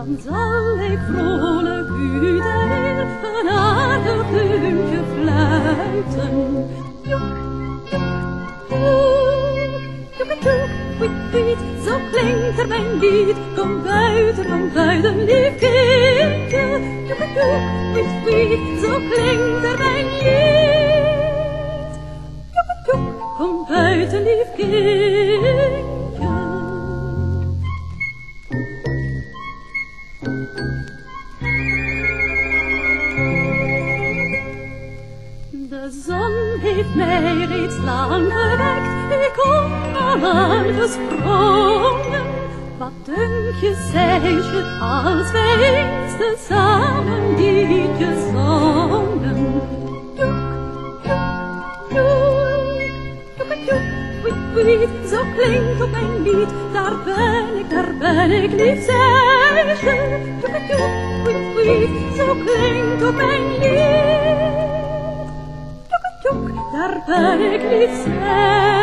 dan zal ik vrolijk iedereen een aardig deuntje fluiten. Joek, joek, joek, joek, wiet, wiet, zo klinkt er mijn lied. Kom buiten, lief kindje. Joek, joek, wiet, wiet, zo klinkt er mijn lied. Joek, joek, kom buiten, lief kindje. De zon heeft mij reeds lang gewekt, ik kom al aangesprongen. Wat denk je, zeisje, als wij eens tezamen liedje zongen? Joek, joek, joek, joek, joek, wiet, wiet, zo klinkt ook mijn lied. Daar ben ik, lief zeisje. Joek, joek, wiet, wiet, zo klinkt ook mijn lied. Daar ben ik, lief zeisje.